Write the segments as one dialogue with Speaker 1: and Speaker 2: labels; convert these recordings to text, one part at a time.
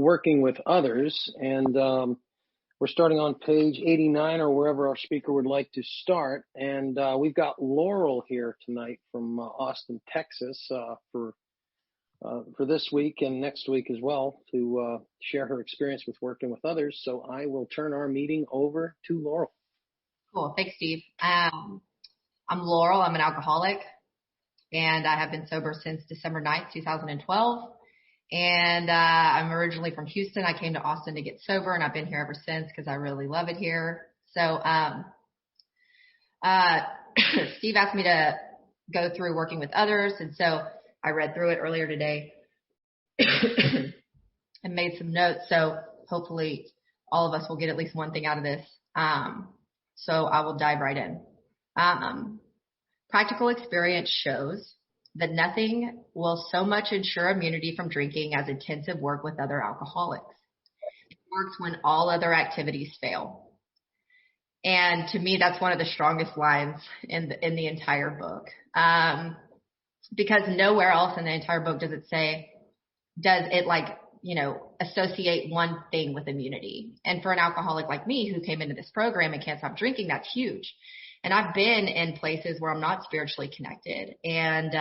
Speaker 1: working with others. And we're starting on page 89 or wherever our speaker would like to start. And we've got Laurel here tonight from Austin, Texas, for this week and next week as well to share her experience with working with others. So I will turn our meeting over to Laurel.
Speaker 2: Cool. Thanks, Steve. I'm Laurel. I'm an alcoholic, and I have been sober since December 9th, 2012. And I'm originally from Houston. I came to Austin to get sober, and I've been here ever since because I really love it here. So Steve asked me to go through working with others, and so I read through it earlier today and made some notes. So hopefully all of us will get at least one thing out of this. So I will dive right in. Practical experience shows that nothing will so much ensure immunity from drinking as intensive work with other alcoholics. It works when all other activities fail. And to me, that's one of the strongest lines in the entire book. Because nowhere else in the entire book does it associate one thing with immunity. And for an alcoholic like me who came into this program and can't stop drinking, that's huge. And I've been in places where I'm not spiritually connected and,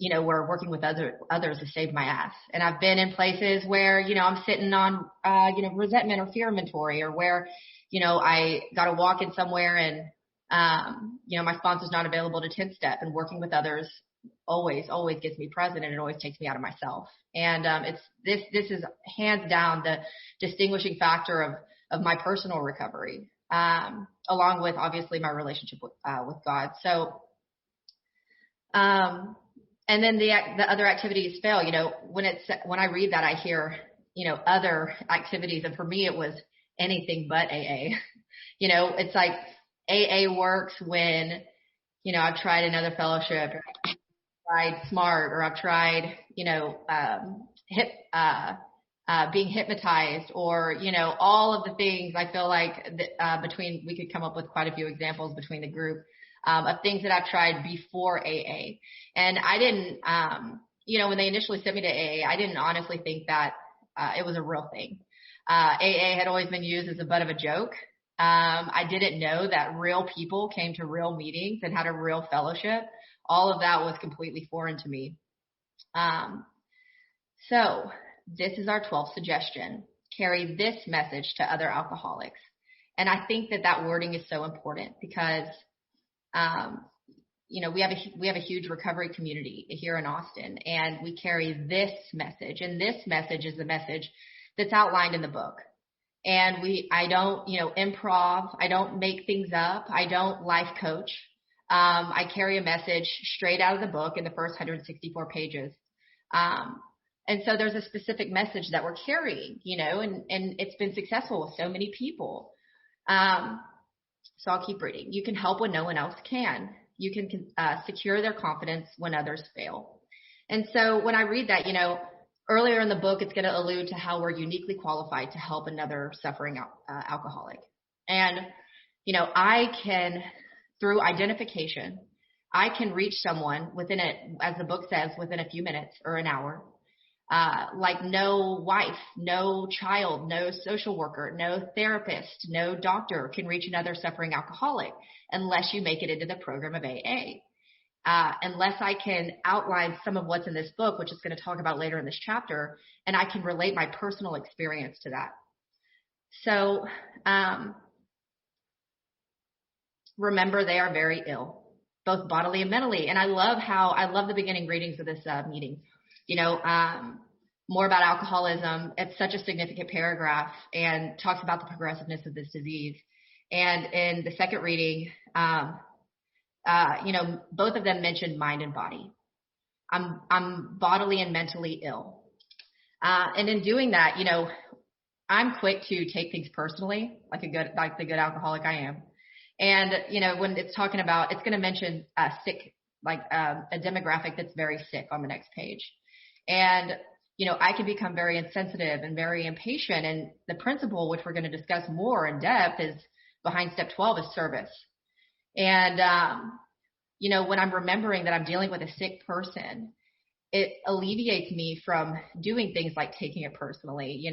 Speaker 2: where working with others has saved my ass. And I've been in places where, I'm sitting on, resentment or fear inventory, or where, I got to walk in somewhere and, my sponsor's not available to 10-step, and working with others always gets me present, and it always takes me out of myself. And this is hands down the distinguishing factor of my personal recovery, along with obviously my relationship with God. So, and then the other activities fail. When I read that, I hear other activities, and for me it was anything but AA. It's like AA works when I've tried another fellowship, or I've tried SMART, or I've tried, being hypnotized, or, all of the things. I feel like we could come up with quite a few examples between the group of things that I've tried before AA. And I didn't, when they initially sent me to AA, I didn't honestly think that it was a real thing. AA had always been used as a butt of a joke. I didn't know that real people came to real meetings and had a real fellowship. All of that was completely foreign to me. So this is our 12th suggestion. Carry this message to other alcoholics. And I think that wording is so important because, we have a huge recovery community here in Austin, and we carry this message. And this message is the message that's outlined in the book. And I don't, improv. I don't make things up. I don't life coach. I carry a message straight out of the book in the first 164 pages. And so there's a specific message that we're carrying, and it's been successful with so many people. So I'll keep reading. You can help when no one else can. You can secure their confidence when others fail. And so when I read that, earlier in the book, it's going to allude to how we're uniquely qualified to help another suffering alcoholic. And, I can, through identification, I can reach someone as the book says, within a few minutes or an hour. Like no wife, no child, no social worker, no therapist, no doctor can reach another suffering alcoholic unless you make it into the program of AA. Unless I can outline some of what's in this book, which is going to talk about later in this chapter, and I can relate my personal experience to that. So, remember, they are very ill, both bodily and mentally. And I love the beginning readings of this meeting. More about alcoholism. It's such a significant paragraph and talks about the progressiveness of this disease. And in the second reading, both of them mentioned mind and body. I'm bodily and mentally ill. And in doing that, I'm quick to take things personally, like the good alcoholic I am. And, when it's talking about, it's going to mention sick, like a demographic that's very sick on the next page. And, I can become very insensitive and very impatient. And the principle, which we're going to discuss more in depth, is behind step 12 is service. And, when I'm remembering that I'm dealing with a sick person, it alleviates me from doing things like taking it personally,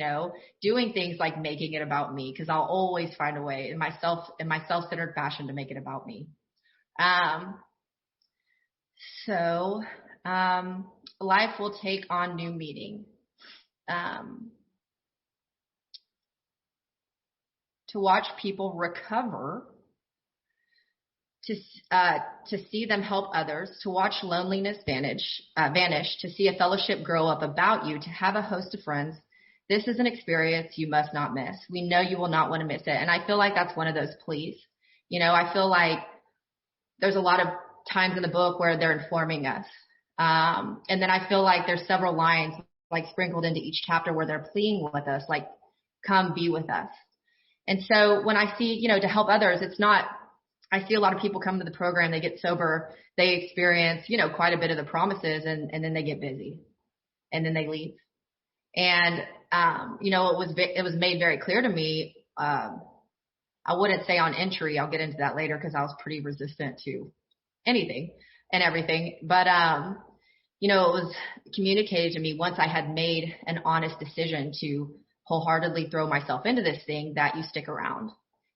Speaker 2: doing things like making it about me, because I'll always find a way in my self-centered fashion to make it about me. Um, so life will take on new meaning. To watch people recover, to see them help others, to watch loneliness vanish, to see a fellowship grow up about you, to have a host of friends. This is an experience you must not miss. We know you will not want to miss it. And I feel like that's one of those pleas. I feel like there's a lot of times in the book where they're informing us. And then I feel like there's several lines like sprinkled into each chapter where they're pleading with us, like, come be with us. And so when I see, to help others, it's not, I see a lot of people come to the program, they get sober, they experience, quite a bit of the promises, and then they get busy and then they leave. And, it was made very clear to me. I wouldn't say on entry, I'll get into that later because I was pretty resistant to anything and everything. But, it was communicated to me once I had made an honest decision to wholeheartedly throw myself into this thing, that you stick around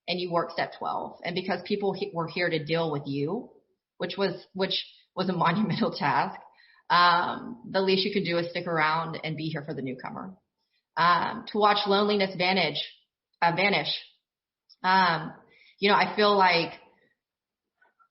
Speaker 2: and you work step 12. And because people were here to deal with you, which was a monumental task, the least you could do is stick around and be here for the newcomer. To watch loneliness vanish. I feel like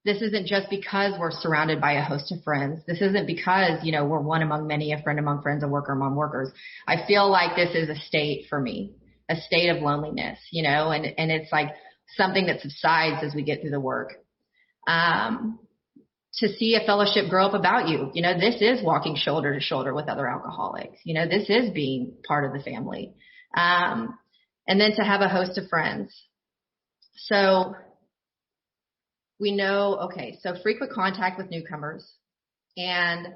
Speaker 2: this isn't just because we're surrounded by a host of friends. This isn't because, we're one among many, a friend among friends, a worker among workers. I feel like this is a state for me, a state of loneliness, and it's like something that subsides as we get through the work. To see a fellowship grow up about you, this is walking shoulder to shoulder with other alcoholics. This is being part of the family. And then to have a host of friends. So we know, so frequent contact with newcomers and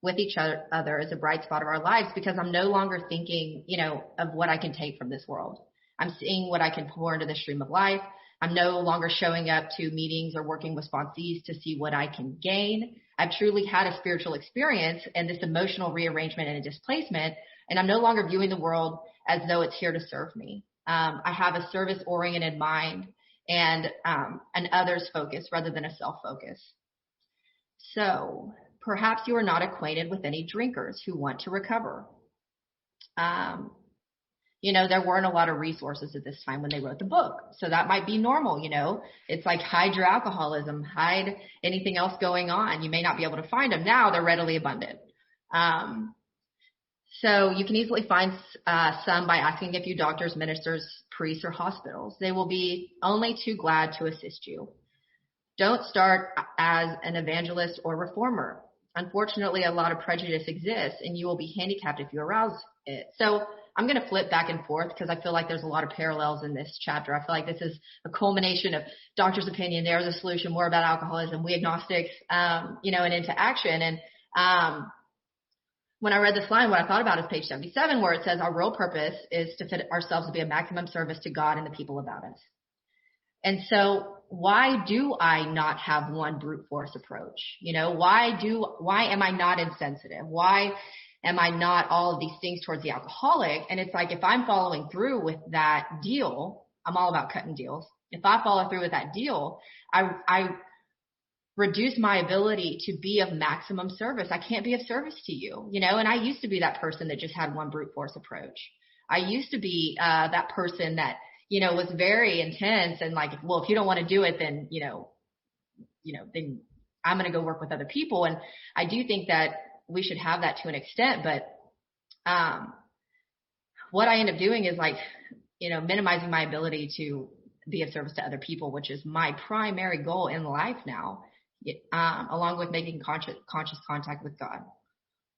Speaker 2: with each other is a bright spot of our lives, because I'm no longer thinking, of what I can take from this world. I'm seeing what I can pour into the stream of life. I'm no longer showing up to meetings or working with sponsees to see what I can gain. I've truly had a spiritual experience and this emotional rearrangement and a displacement, and I'm no longer viewing the world as though it's here to serve me. I have a service-oriented mind and an others focus rather than a self focus. So perhaps you are not acquainted with any drinkers who want to recover. There weren't a lot of resources at this time when they wrote the book. So that might be normal, It's like hide your alcoholism, hide anything else going on. You may not be able to find them. Now they're readily abundant. So you can easily find some by asking a few doctors, ministers, priests, or hospitals. They will be only too glad to assist you. Don't start as an evangelist or reformer. Unfortunately, a lot of prejudice exists, and you will be handicapped if you arouse it. So I'm going to flip back and forth because I feel like there's a lot of parallels in this chapter. I feel like this is a culmination of doctor's opinion. There's a solution, more about alcoholism, we agnostics, and into action. And when I read this line, what I thought about is page 77, where it says our real purpose is to fit ourselves to be a maximum service to God and the people about us. And so why do I not have one brute force approach? Why am I not insensitive? Why am I not all of these things towards the alcoholic? And it's like, if I'm following through with that deal, I'm all about cutting deals. If I follow through with that deal, I reduce my ability to be of maximum service. I can't be of service to you, and I used to be that person that just had one brute force approach. I used to be that person that, was very intense and like, well, if you don't want to do it, then, then I'm going to go work with other people. And I do think that we should have that to an extent, but what I end up doing is like, minimizing my ability to be of service to other people, which is my primary goal in life now. Along with making conscious contact with God.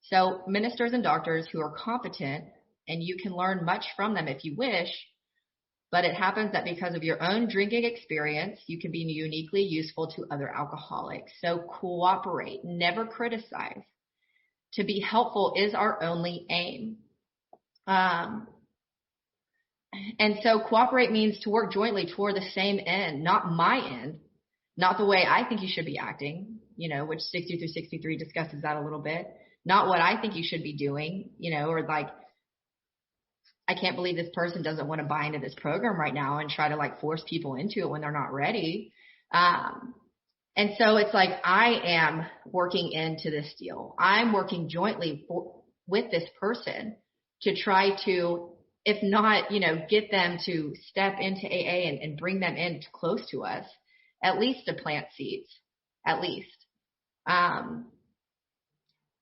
Speaker 2: So ministers and doctors who are competent, and you can learn much from them if you wish, but it happens that because of your own drinking experience, you can be uniquely useful to other alcoholics. So cooperate, never criticize. To be helpful is our only aim. And so cooperate means to work jointly toward the same end, not my end. Not the way I think you should be acting, which 60 through 63 discusses that a little bit. not what I think you should be doing, or like, I can't believe this person doesn't want to buy into this program right now, and try to like force people into it when they're not ready. And so it's like, I am working into this deal. I'm working jointly with this person to try to, if not, get them to step into AA and bring them in close to us, at least to plant seeds, at least.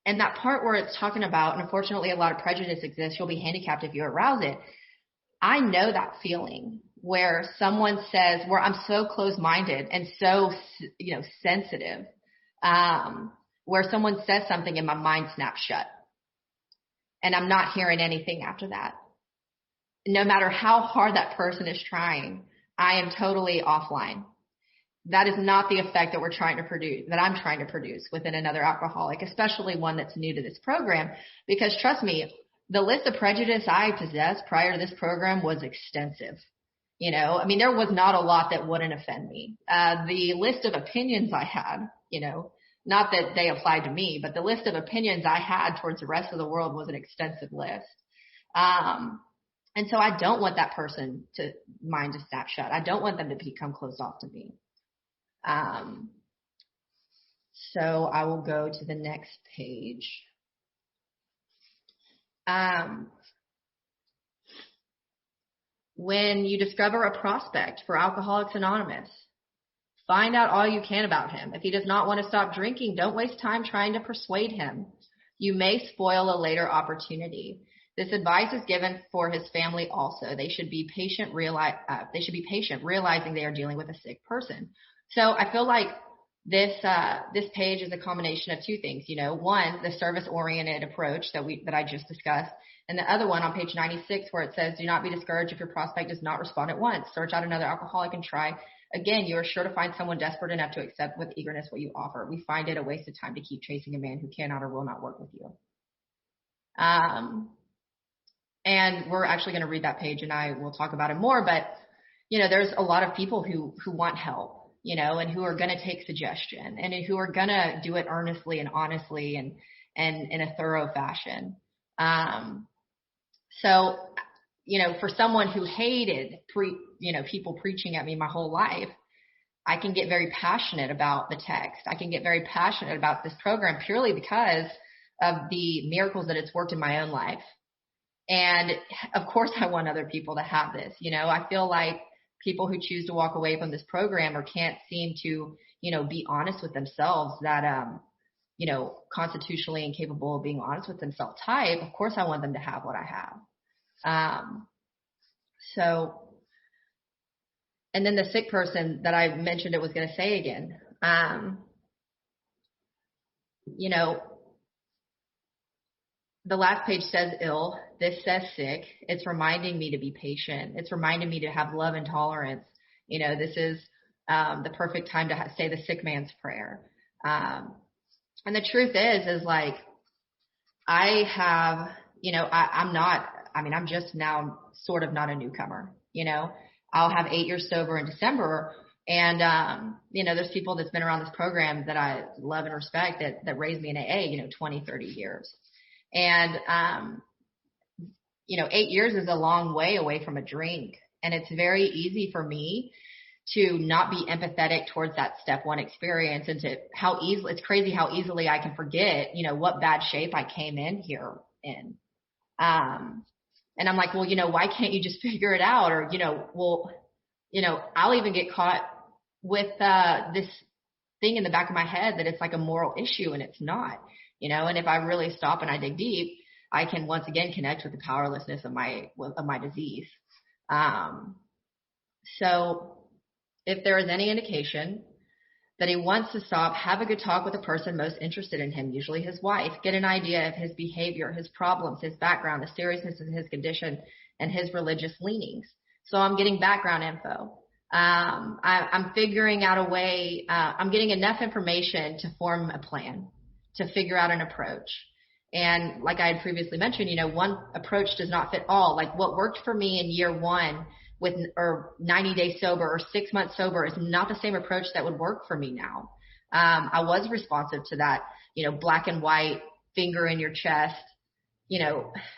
Speaker 2: And that part where it's talking about, and unfortunately a lot of prejudice exists, you'll be handicapped if you arouse it. I know that feeling where someone says, where I'm so close-minded and so, sensitive, where someone says something and my mind snaps shut and I'm not hearing anything after that. No matter how hard that person is trying, I am totally offline. That is not the effect that I'm trying to produce within another alcoholic, especially one that's new to this program, because trust me, the list of prejudice I possessed prior to this program was extensive. There was not a lot that wouldn't offend me. The list of opinions I had, not that they applied to me, but the list of opinions I had towards the rest of the world was an extensive list. And so I don't want that person to mind to snap shut. I don't want them to become closed off to me. So I will go to the next page. When you discover a prospect for Alcoholics Anonymous, find out all you can about him. If he does not want to stop drinking, don't waste time trying to persuade him. You may spoil a later opportunity. This advice is given for his family also. They should be patient, realizing they are dealing with a sick person. So I feel like this page is a combination of two things. One, the service-oriented approach that I just discussed, and the other one on page 96 where it says, do not be discouraged if your prospect does not respond at once. Search out another alcoholic and try. Again, you are sure to find someone desperate enough to accept with eagerness what you offer. We find it a waste of time to keep chasing a man who cannot or will not work with you. And we're actually going to read that page and I will talk about it more, but there's a lot of people who want help, and who are going to take suggestion and who are going to do it earnestly and honestly and in a thorough fashion. So, for someone who hated people preaching at me my whole life, I can get very passionate about the text. I can get very passionate about this program purely because of the miracles that it's worked in my own life. And of course I want other people to have this. I feel like people who choose to walk away from this program or can't seem to, be honest with themselves, that, constitutionally incapable of being honest with themselves type, of course I want them to have what I have. And then the sick person that I mentioned it was going to say again, the last page says ill. This says sick. It's reminding me to be patient. It's reminding me to have love and tolerance. This is the perfect time to say the sick man's prayer. And the truth is like, I'm just now sort of not a newcomer. I'll have 8 years sober in December. And, there's people that's been around this program that I love and respect that raised me in AA, 20, 30 years. And, 8 years is a long way away from a drink. And it's very easy for me to not be empathetic towards that step one experience, and it's crazy how easily I can forget, what bad shape I came in here in. And I'm like, well, why can't you just figure it out? Or, I'll even get caught with, this thing in the back of my head that it's like a moral issue, and it's not, and if I really stop and I dig deep, I can once again connect with the powerlessness of my disease. So if there is any indication that he wants to stop, have a good talk with the person most interested in him, usually his wife. Get an idea of his behavior, his problems, his background, the seriousness of his condition, and his religious leanings. So I'm getting background info. I'm figuring out a way, I'm getting enough information to form a plan, to figure out an approach. And like I had previously mentioned, one approach does not fit all. Like what worked for me in year one or 90 days sober or 6 months sober is not the same approach that would work for me now. I was responsive to that, black and white finger in your chest,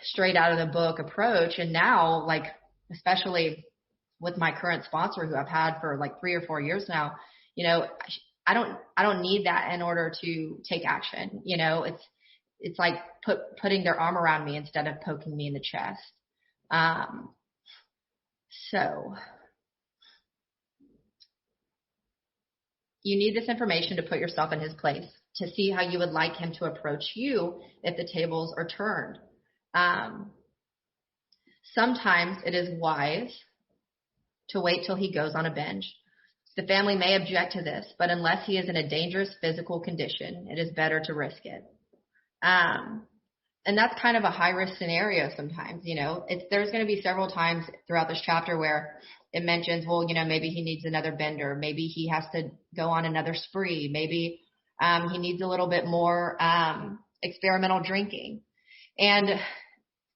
Speaker 2: straight out of the book approach. And now, like, especially with my current sponsor who I've had for like 3 or 4 years now, I don't need that in order to take action. It's like putting their arm around me instead of poking me in the chest. So you need this information to put yourself in his place, to see how you would like him to approach you if the tables are turned. Sometimes it is wise to wait till he goes on a binge. The family may object to this, but unless he is in a dangerous physical condition, it is better to risk it. And that's kind of a high risk scenario sometimes. There's going to be several times throughout this chapter where it mentions, well, maybe he needs another bender. Maybe he has to go on another spree. Maybe he needs a little bit more experimental drinking. And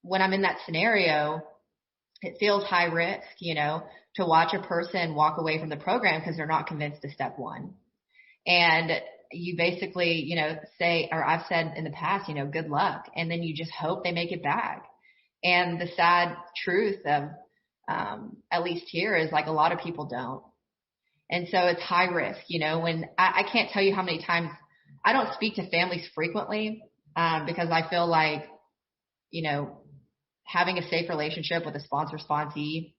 Speaker 2: when I'm in that scenario, it feels high risk, to watch a person walk away from the program because they're not convinced of step one. And you basically, say, or I've said in the past, good luck. And then you just hope they make it back. And the sad truth of, at least here, is like a lot of people don't. And so it's high risk, when I can't tell you how many times I don't speak to families frequently, because I feel like, having a safe relationship with a sponsor-sponsee,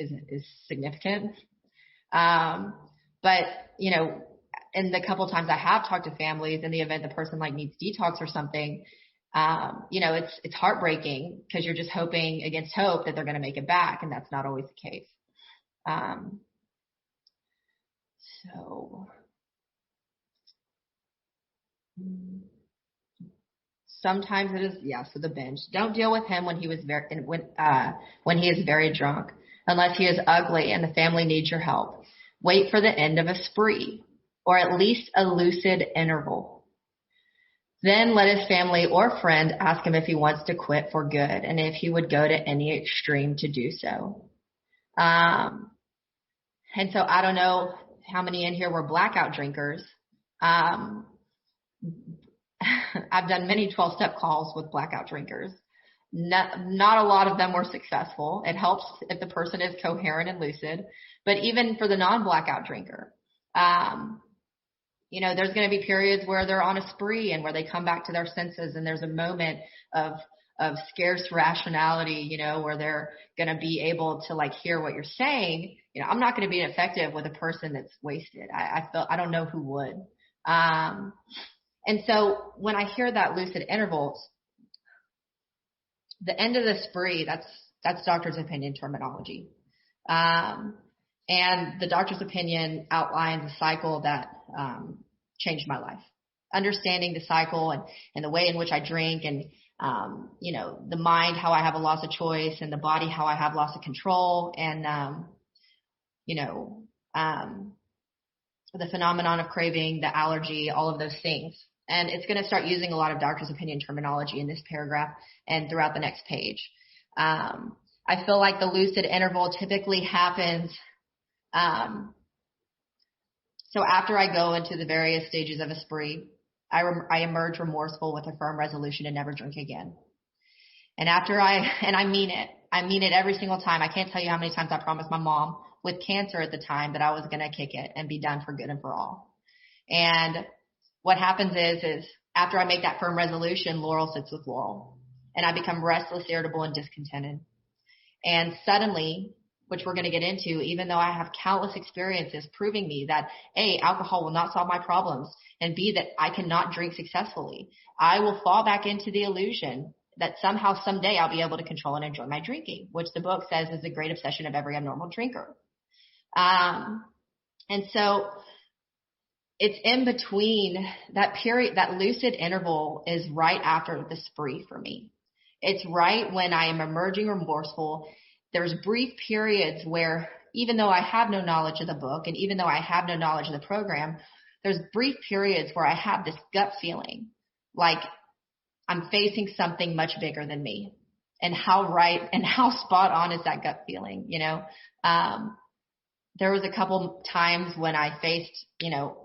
Speaker 2: is significant. But, in the couple of times I have talked to families in the event the person like needs detox or something, it's heartbreaking because you're just hoping against hope that they're going to make it back. And that's not always the case. So sometimes it is, so the binge. Don't deal with him when he is very drunk, unless he is ugly and the family needs your help. Wait for the end of a spree, or at least a lucid interval. Then let his family or friend ask him if he wants to quit for good and if he would go to any extreme to do so. And so I don't know how many in here were blackout drinkers. I've done many 12-step calls with blackout drinkers. Not a lot of them were successful. It helps if the person is coherent and lucid. But even for the non-blackout drinker, there's going to be periods where they're on a spree and where they come back to their senses, and there's a moment of scarce rationality, where they're going to be able to like hear what you're saying. I'm not going to be effective with a person that's wasted. I don't know who would. And so when I hear that lucid intervals, the end of the spree, that's doctor's opinion terminology. And the doctor's opinion outlines a cycle that changed my life. Understanding the cycle and the way in which I drink, and the mind, how I have a loss of choice, and the body, how I have loss of control, and the phenomenon of craving, the allergy, all of those things. And it's going to start using a lot of doctor's opinion terminology in this paragraph and throughout the next page. I feel like the lucid interval typically happens. So after I go into the various stages of a spree, I emerge remorseful with a firm resolution to never drink again. And I mean it. I mean it every single time. I can't tell you how many times I promised my mom with cancer at the time that I was going to kick it and be done for good and for all. And what happens is after I make that firm resolution, Laurel sits with Laurel, and I become restless, irritable, and discontented. And suddenly, which we're going to get into, even though I have countless experiences proving me that A, alcohol will not solve my problems, and B, that I cannot drink successfully, I will fall back into the illusion that somehow, someday, I'll be able to control and enjoy my drinking, which the book says is the great obsession of every abnormal drinker. And so it's in between that period, that lucid interval is right after the spree for me. It's right when I am emerging remorseful. There's brief periods where, even though I have no knowledge of the book, and even though I have no knowledge of the program, there's brief periods where I have this gut feeling like I'm facing something much bigger than me. And how right and how spot on is that gut feeling, There was a couple times when I faced,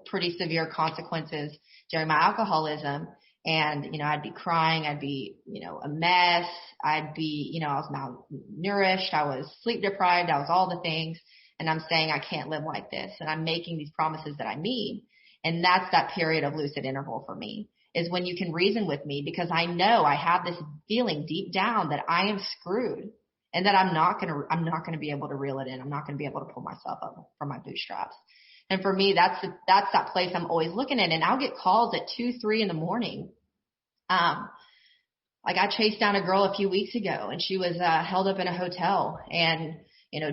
Speaker 2: pretty severe consequences during my alcoholism. And, I'd be crying. I'd be, a mess. I'd be, I was malnourished. I was sleep deprived. I was all the things. And I'm saying I can't live like this. And I'm making these promises that I mean. And that's that period of lucid interval for me, is when you can reason with me, because I know I have this feeling deep down that I am screwed and that I'm not going to be able to reel it in. I'm not going to be able to pull myself up from my bootstraps. And for me, that's that place I'm always looking at. And I'll get calls at 2, 3 in the morning. Like I chased down a girl a few weeks ago, and she was held up in a hotel, and,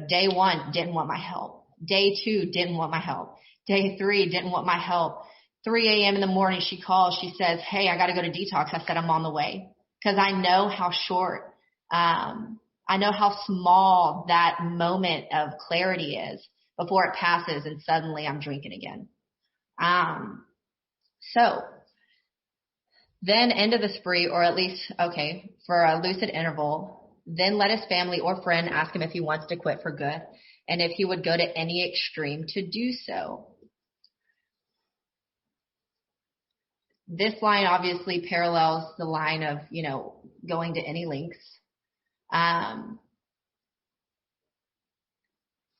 Speaker 2: day 1 didn't want my help. Day 2 didn't want my help. Day 3 didn't want my help. 3 a.m. in the morning, she calls. She says, "Hey, I got to go to detox." I said, "I'm on the way." Because I know how short, I know how small that moment of clarity is before it passes and suddenly I'm drinking again. So then end of the spree, or at least, okay, for a lucid interval, then let his family or friend ask him if he wants to quit for good and if he would go to any extreme to do so. This line obviously parallels the line of, going to any lengths.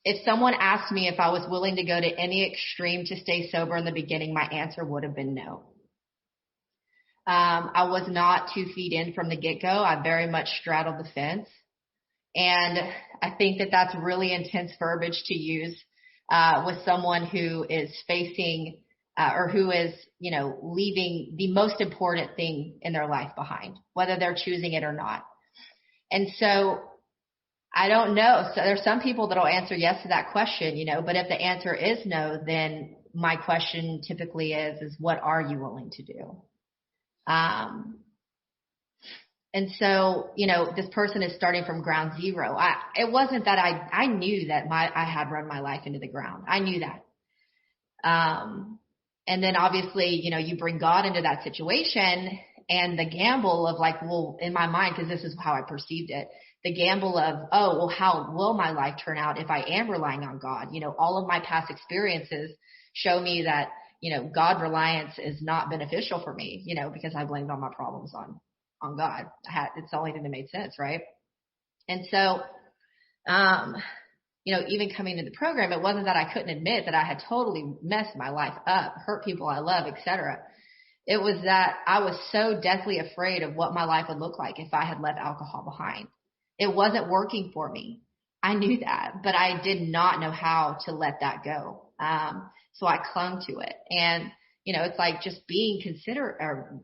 Speaker 2: If someone asked me if I was willing to go to any extreme to stay sober in the beginning, my answer would have been no. I was not 2 feet in from the get-go. I very much straddled the fence. And I think that that's really intense verbiage to use with someone who is facing or who is, leaving the most important thing in their life behind, whether they're choosing it or not. And so I don't know. So there's some people that'll answer yes to that question, but if the answer is no, then my question typically is what are you willing to do? And so, this person is starting from ground zero. It wasn't that I knew that I had run my life into the ground. I knew that. And then obviously, you bring God into that situation, and the gamble of like, well, in my mind, because this is how I perceived it, the gamble of, oh, well, how will my life turn out if I am relying on God? All of my past experiences show me that, God reliance is not beneficial for me, because I blamed all my problems on God. It's the only thing that made sense, right? And so, even coming to the program, it wasn't that I couldn't admit that I had totally messed my life up, hurt people I love, etc. It was that I was so deathly afraid of what my life would look like if I had left alcohol behind. It wasn't working for me. I knew that, but I did not know how to let that go. So I clung to it. And, it's like just being considering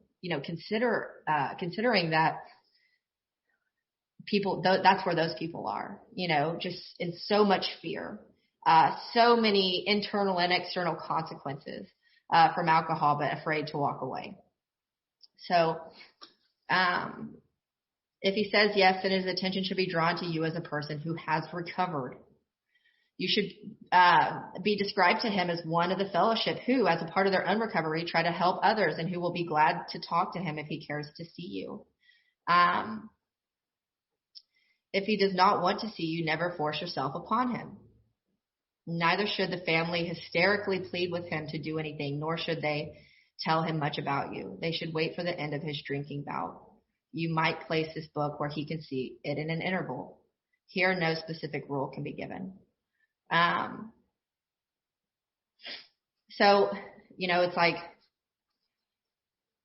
Speaker 2: that people, that's where those people are, just in so much fear, so many internal and external consequences from alcohol, but afraid to walk away. So if he says yes, then his attention should be drawn to you as a person who has recovered. You should be described to him as one of the fellowship who, as a part of their own recovery, try to help others and who will be glad to talk to him if he cares to see you. If he does not want to see you, never force yourself upon him. Neither should the family hysterically plead with him to do anything, nor should they tell him much about you. They should wait for the end of his drinking bout. You might place this book where he can see it in an interval. Here, no specific rule can be given. So, it's like,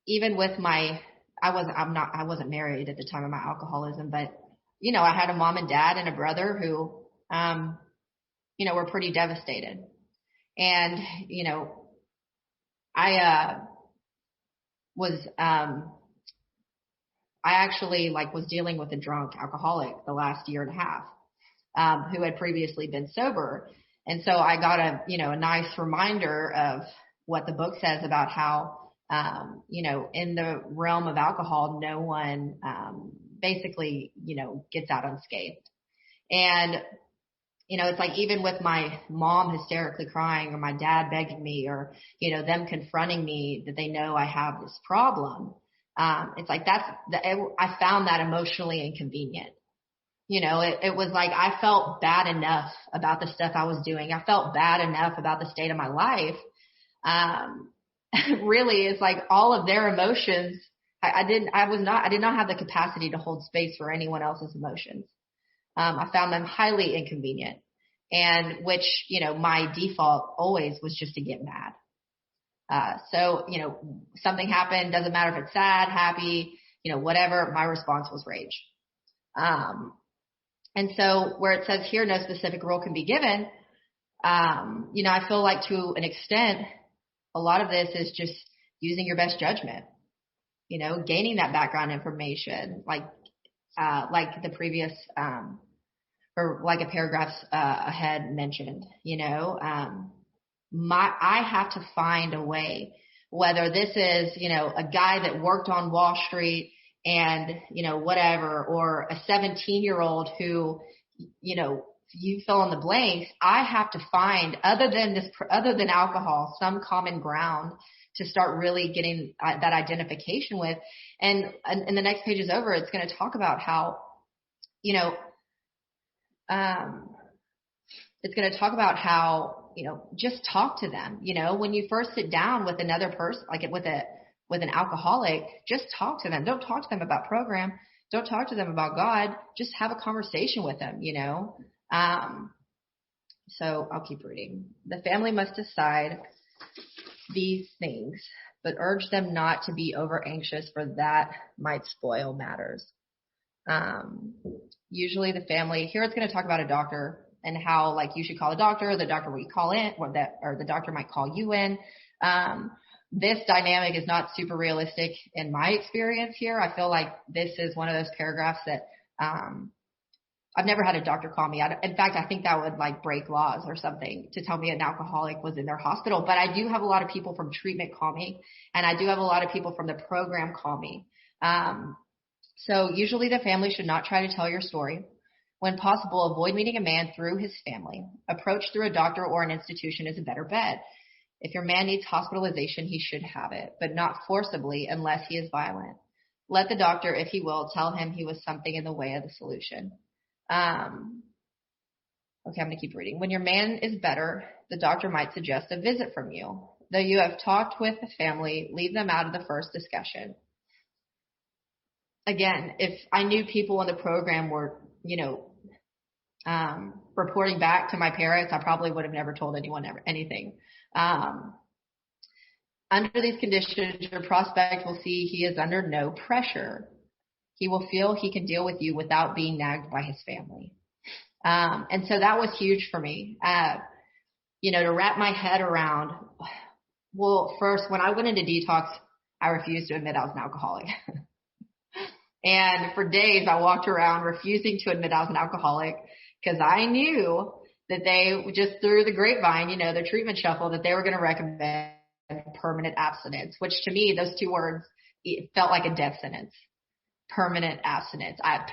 Speaker 2: even with I wasn't married at the time of my alcoholism, but, I had a mom and dad and a brother who, were pretty devastated. And, I actually was dealing with a drunk alcoholic the last year and a half, who had previously been sober. And so I got a nice reminder of what the book says about how, in the realm of alcohol, no one, basically, gets out unscathed. And, it's like, even with my mom hysterically crying or my dad begging me or, them confronting me that they know I have this problem. It's like, I found that emotionally inconvenient. It was like, I felt bad enough about the stuff I was doing. I felt bad enough about the state of my life. Really, it's like all of their emotions I did not have the capacity to hold space for anyone else's emotions. I found them highly inconvenient, and which, my default always was just to get mad. So, something happened, doesn't matter if it's sad, happy, whatever, my response was rage. And so where it says here, no specific rule can be given, I feel like to an extent, a lot of this is just using your best judgment, gaining that background information, like the previous, or like a paragraph ahead mentioned, I have to find a way, whether this is, a guy that worked on Wall Street and, whatever, or a 17-year-old who, you fill in the blanks. I have to find, other than alcohol, some common ground to start really getting that identification with. And the next page is over. It's going to talk about how, it's going to talk about how, just talk to them. When you first sit down with another person, like with an alcoholic, just talk to them. Don't talk to them about program. Don't talk to them about God. Just have a conversation with them, So I'll keep reading. The family must decide these things, but urge them not to be over anxious, for that might spoil matters. Usually the family, here it's going to talk about a doctor and how, like, you should call a doctor, the doctor will call in, or the doctor might call you in. This dynamic is not super realistic in my experience here. I feel like this is one of those paragraphs that, I've never had a doctor call me. In fact, I think that would like break laws or something to tell me an alcoholic was in their hospital. But I do have a lot of people from treatment call me, and I do have a lot of people from the program call me. So usually the family should not try to tell your story. When possible, avoid meeting a man through his family. Approach through a doctor or an institution is a better bet. If your man needs hospitalization, he should have it, but not forcibly unless he is violent. Let the doctor, if he will, tell him he was something in the way of the solution. Okay, I'm going to keep reading. When your man is better, the doctor might suggest a visit from you. Though you have talked with the family, leave them out of the first discussion. Again, if I knew people in the program were, reporting back to my parents, I probably would have never told anyone anything. Under these conditions, your prospect will see he is under no pressure. He will feel he can deal with you without being nagged by his family. And so that was huge for me, to wrap my head around. Well, first, when I went into detox, I refused to admit I was an alcoholic. And for days, I walked around refusing to admit I was an alcoholic because I knew that they just through the grapevine, their treatment shuffle, that they were going to recommend permanent abstinence, which to me, those two words, it felt like a death sentence. Permanent abstinence. I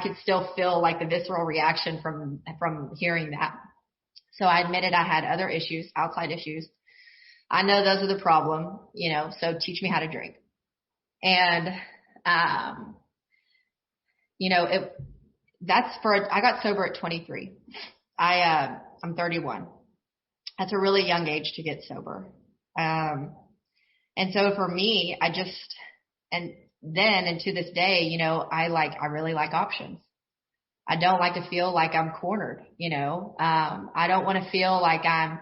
Speaker 2: could still feel like the visceral reaction from hearing that. So I admitted I had other issues, outside issues. I know those are the problem, so teach me how to drink. And, I got sober at 23. I'm 31. That's a really young age to get sober. And so for me, and to this day, I really like options. I don't like to feel like I'm cornered, I don't want to feel like I'm,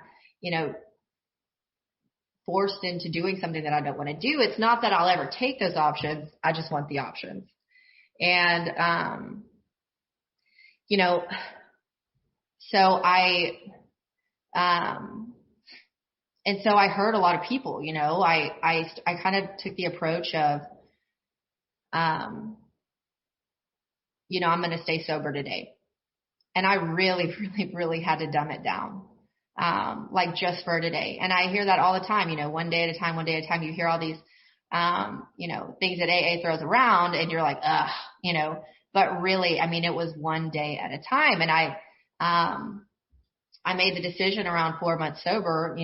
Speaker 2: forced into doing something that I don't want to do. It's not that I'll ever take those options. I just want the options. And, so I heard a lot of people, I kind of took the approach of, I'm going to stay sober today. And I really, really, really had to dumb it down. Like just for today. And I hear that all the time, one day at a time, you hear all these, things that AA throws around and you're like, ugh, but really, it was one day at a time. And I made the decision around 4 months sober,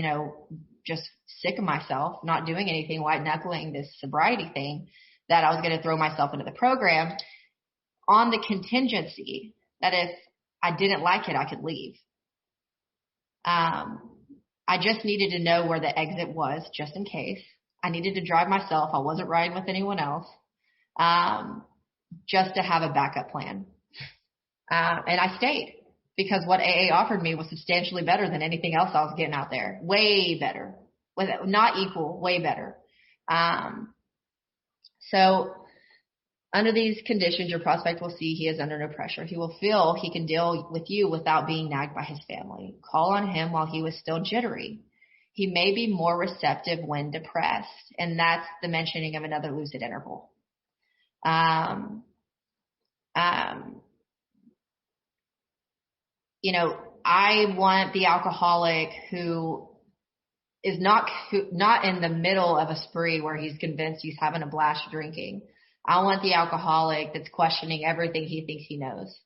Speaker 2: just sick of myself, not doing anything, white knuckling this sobriety thing, that I was going to throw myself into the program on the contingency that if I didn't like it, I could leave. I just needed to know where the exit was just in case. I needed to drive myself. I wasn't riding with anyone else, just to have a backup plan. And I stayed because what AA offered me was substantially better than anything else I was getting out there. Way better. Not equal, way better. So under these conditions, your prospect will see he is under no pressure. He will feel he can deal with you without being nagged by his family. Call on him while he was still jittery. He may be more receptive when depressed, and that's the mentioning of another lucid interval. I want the alcoholic who is not in the middle of a spree where he's convinced he's having a blast drinking. I want the alcoholic that's questioning everything he thinks he knows,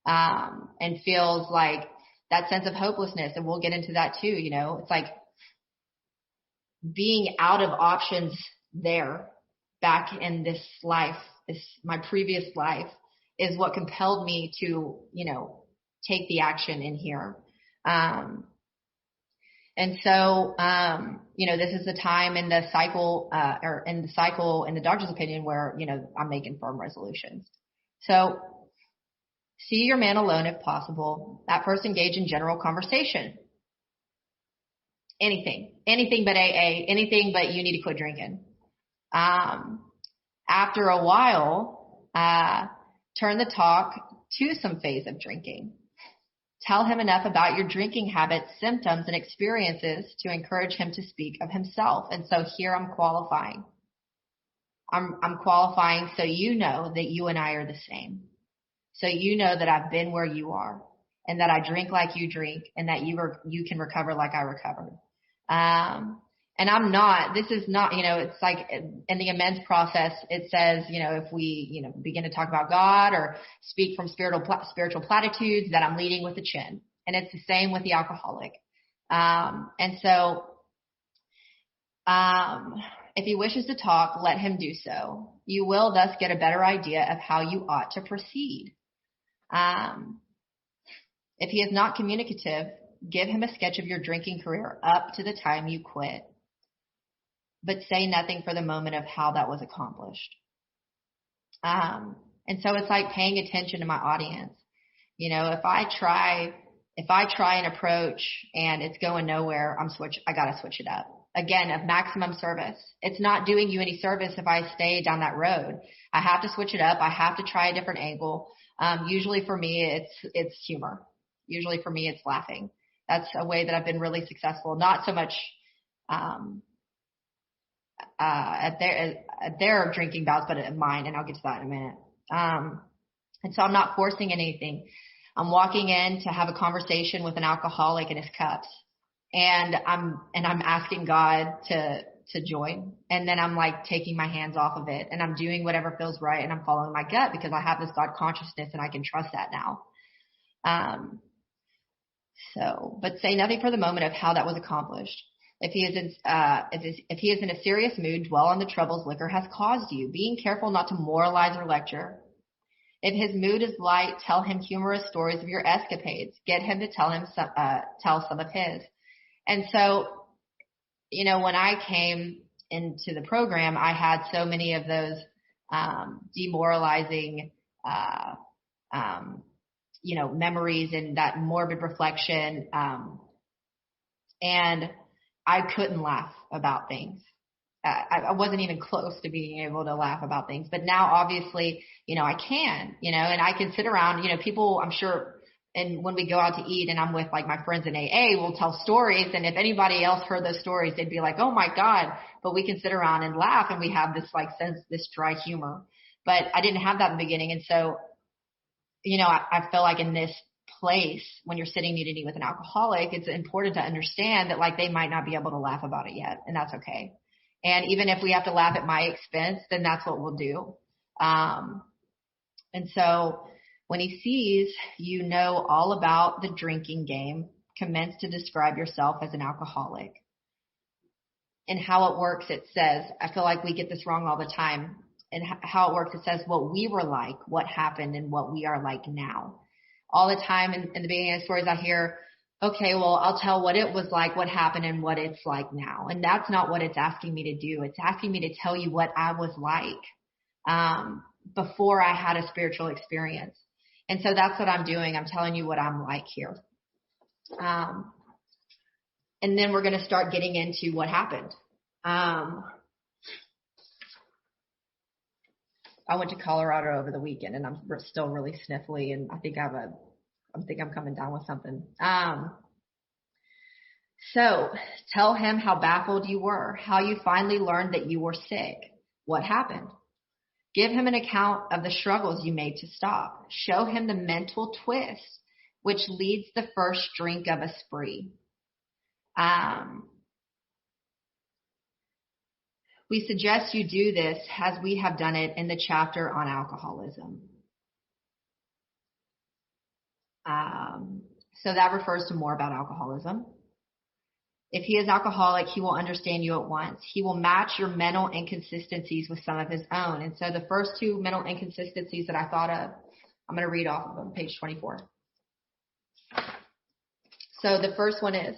Speaker 2: and feels like that sense of hopelessness. And we'll get into that too. It's like being out of options there back in this life, my previous life, is what compelled me to, take the action in here. And so, this is the time in the cycle, in the doctor's opinion, where, I'm making firm resolutions. So see your man alone if possible. At first, engage in general conversation. Anything but AA, anything but you need to quit drinking. After a while, turn the talk to some phase of drinking. Tell him enough about your drinking habits, symptoms, and experiences to encourage him to speak of himself. And so here I'm qualifying. I'm qualifying so you know that you and I are the same. So you know that I've been where you are, and that I drink like you drink, and that you can recover like I recovered. And I'm not, this is not, it's like in the amends process, it says, if we, begin to talk about God or speak from spiritual platitudes, that I'm leading with the chin. And it's the same with the alcoholic. And so, if he wishes to talk, let him do so. You will thus get a better idea of how you ought to proceed. If he is not communicative, give him a sketch of your drinking career up to the time you quit, but say nothing for the moment of how that was accomplished. And so it's like paying attention to my audience. If I try an approach and it's going nowhere, I got to switch it up. Again, of maximum service. It's not doing you any service if I stay down that road. I have to switch it up. I have to try a different angle. Usually for me, it's humor. Usually for me, it's laughing. That's a way that I've been really successful. Not so much, at their drinking bouts, but at mine, and I'll get to that in a minute. And so I'm not forcing anything. I'm walking in to have a conversation with an alcoholic in his cups, and I'm asking God to join, and then I'm like taking my hands off of it, and I'm doing whatever feels right, and I'm following my gut because I have this God consciousness, and I can trust that now. But say nothing for the moment of how that was accomplished. If he is in a serious mood, dwell on the troubles liquor has caused you, being careful not to moralize or lecture. If his mood is light, tell him humorous stories of your escapades. Get him to tell some of his. And so, when I came into the program, I had so many of those demoralizing, memories and that morbid reflection, and I couldn't laugh about things. I wasn't even close to being able to laugh about things. But now, obviously, I can, and I can sit around, people, I'm sure, and when we go out to eat and I'm with like my friends in AA, we'll tell stories. And if anybody else heard those stories, they'd be like, oh my God, but we can sit around and laugh, and we have this like sense, this dry humor. But I didn't have that in the beginning. And so, I feel like in this place, when you're sitting eating with an alcoholic, it's important to understand that like they might not be able to laugh about it yet, and that's okay. And even if we have to laugh at my expense, then that's what we'll do. And so when he sees you know all about the drinking game, commence to describe yourself as an alcoholic. And how it works, it says, I feel like we get this wrong all the time. And how it works, it says what we were like, what happened, and what we are like now. All the time in the beginning of the stories, I hear, okay, well, I'll tell what it was like, what happened, and what it's like now. And that's not what it's asking me to do. It's asking me to tell you what I was like before I had a spiritual experience. And so that's what I'm doing. I'm telling you what I'm like here. And then we're going to start getting into what happened. I went to Colorado over the weekend, and I'm still really sniffly, and I think I'm coming down with something. So tell him how baffled you were, how you finally learned that you were sick, what happened. Give him an account of the struggles you made to stop. Show him the mental twist, which leads the first drink of a spree. We suggest you do this as we have done it in the chapter on alcoholism. So that refers to more about alcoholism. If he is alcoholic, he will understand you at once. He will match your mental inconsistencies with some of his own. And so the first two mental inconsistencies that I thought of, I'm going to read off of them, page 24. So the first one is,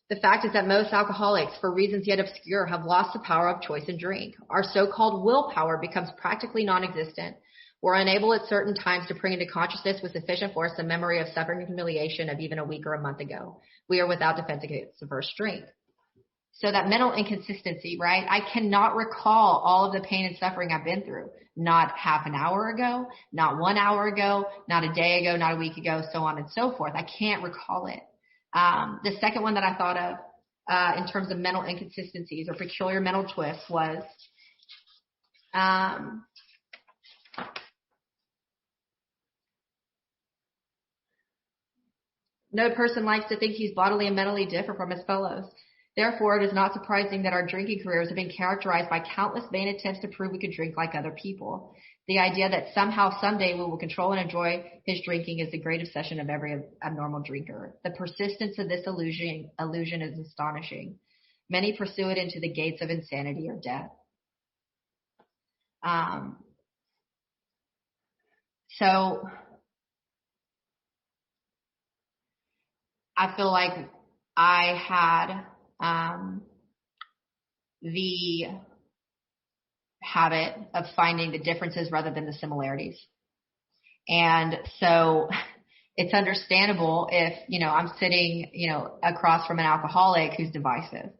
Speaker 2: the fact is that most alcoholics, for reasons yet obscure, have lost the power of choice and drink. Our so-called willpower becomes practically non-existent. We're unable at certain times to bring into consciousness with sufficient force the memory of suffering and humiliation of even a week or a month ago. We are without defense against the first drink. So that mental inconsistency, right? I cannot recall all of the pain and suffering I've been through. Not half an hour ago, not 1 hour ago, not a day ago, not a week ago, so on and so forth. I can't recall it. The second one that I thought of in terms of mental inconsistencies or peculiar mental twists was no person likes to think he's bodily and mentally different from his fellows. Therefore, it is not surprising that our drinking careers have been characterized by countless vain attempts to prove we could drink like other people. The idea that somehow, someday, we will control and enjoy his drinking is the great obsession of every abnormal drinker. The persistence of this illusion is astonishing. Many pursue it into the gates of insanity or death. So I feel like I had the habit of finding the differences rather than the similarities. And so it's understandable if, I'm sitting, across from an alcoholic who's divisive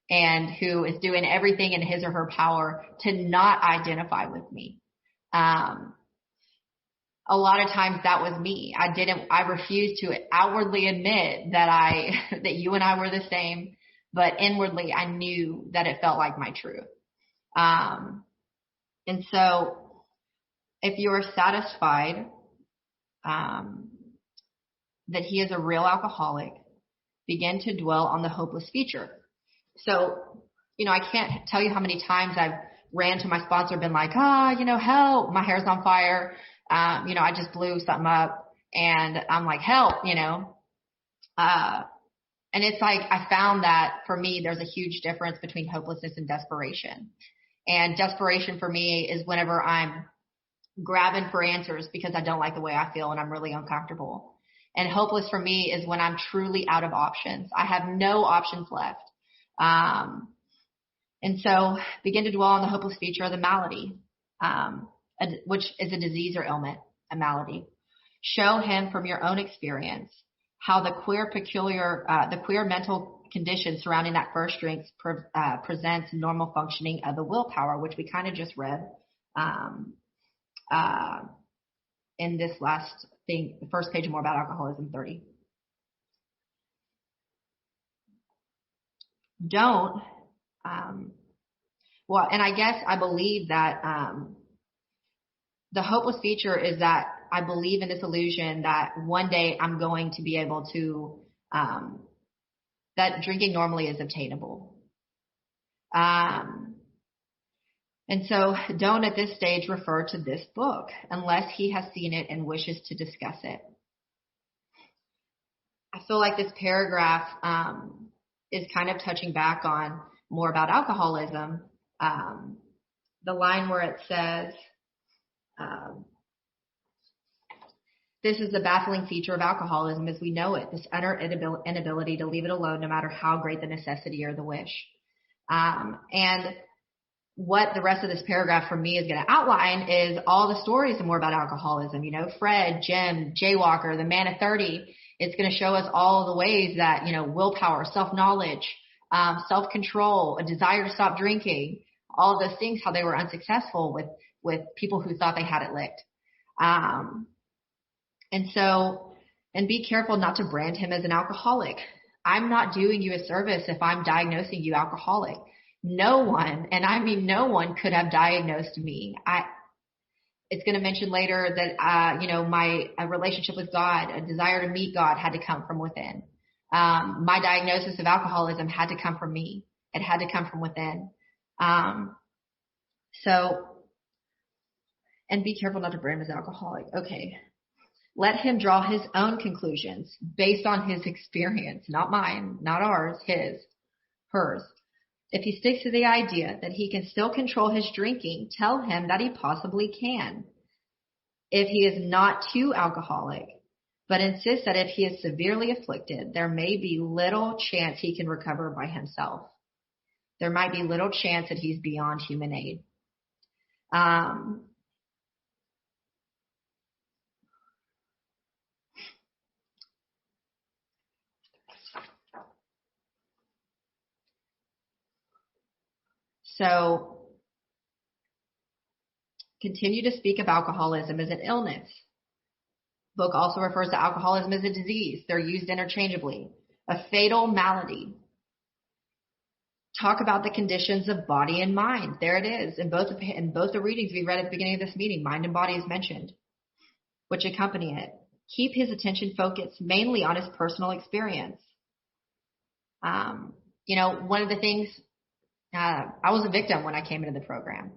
Speaker 2: and who is doing everything in his or her power to not identify with me. A lot of times that was me. I refused to outwardly admit that you and I were the same, but inwardly I knew that it felt like my truth. And so if you are satisfied that he is a real alcoholic, begin to dwell on the hopeless future. So, I can't tell you how many times I've ran to my sponsor and been like, help, my hair's on fire. I just blew something up and I'm like, help, and it's like, I found that for me, there's a huge difference between hopelessness and desperation. And desperation for me is whenever I'm grabbing for answers because I don't like the way I feel and I'm really uncomfortable. And hopeless for me is when I'm truly out of options. I have no options left. And so begin to dwell on the hopeless feature of the malady, which is a disease or ailment, a malady. Show him from your own experience how the queer mental condition surrounding that first drink presents normal functioning of the willpower, which we kind of just read in this last thing, the first page more about alcoholism 30. Don't, and I guess I believe that the hopeless feature is that I believe in this illusion that one day I'm going to be able to, that drinking normally is obtainable. And so don't at this stage refer to this book unless he has seen it and wishes to discuss it. I feel like this paragraph is kind of touching back on more about alcoholism. The line where it says, this is the baffling feature of alcoholism as we know it, this utter inability to leave it alone no matter how great the necessity or the wish. And what the rest of this paragraph for me is going to outline is all the stories and more about alcoholism. You know, Fred, Jim, Jaywalker, the man of 30. It's going to show us all the ways that, you know, willpower, self-knowledge, self-control, a desire to stop drinking, all of those things, how they were unsuccessful with people who thought they had it licked. And be careful not to brand him as an alcoholic. I'm not doing you a service if I'm diagnosing you alcoholic. No one, and I mean no one, could have diagnosed me. It's going to mention later that, you know, my relationship with God, a desire to meet God had to come from within. My diagnosis of alcoholism had to come from me. It had to come from within. And be careful not to brand him as alcoholic. Okay. Let him draw his own conclusions based on his experience, not mine, not ours, hers. If he sticks to the idea that he can still control his drinking, tell him that he possibly can. If he is not too alcoholic, but insists that if he is severely afflicted, there may be little chance he can recover by himself. There might be little chance that he's beyond human aid. So continue to speak of alcoholism as an illness. Book also refers to alcoholism as a disease. They're used interchangeably. A fatal malady. Talk about the conditions of body and mind. There it is. In both the readings we read at the beginning of this meeting, mind and body is mentioned, which accompany it. Keep his attention focused mainly on his personal experience. You know, one of the things, I was a victim when I came into the program.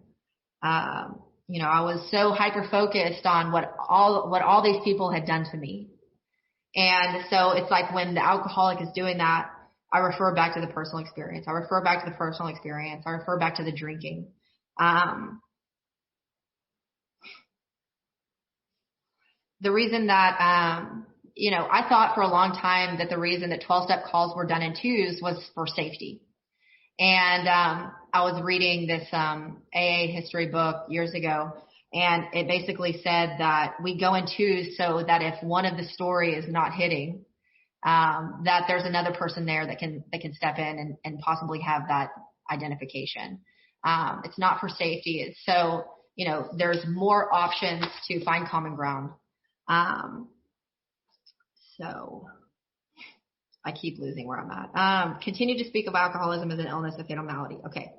Speaker 2: You know, I was so hyper-focused on what all these people had done to me. And so it's like when the alcoholic is doing that, I refer back to the personal experience. I refer back to the drinking. The reason that, you know, I thought for a long time that the reason that 12-step calls were done in twos was for safety. And I was reading this AA history book years ago, and it basically said that we go in twos so that if one of the story is not hitting, that there's another person there that can step in and possibly have that identification. It's not for safety. It's so, you know, there's more options to find common ground. So I keep losing where I'm at. Continue to speak of alcoholism as an illness, a fatal malady. Okay.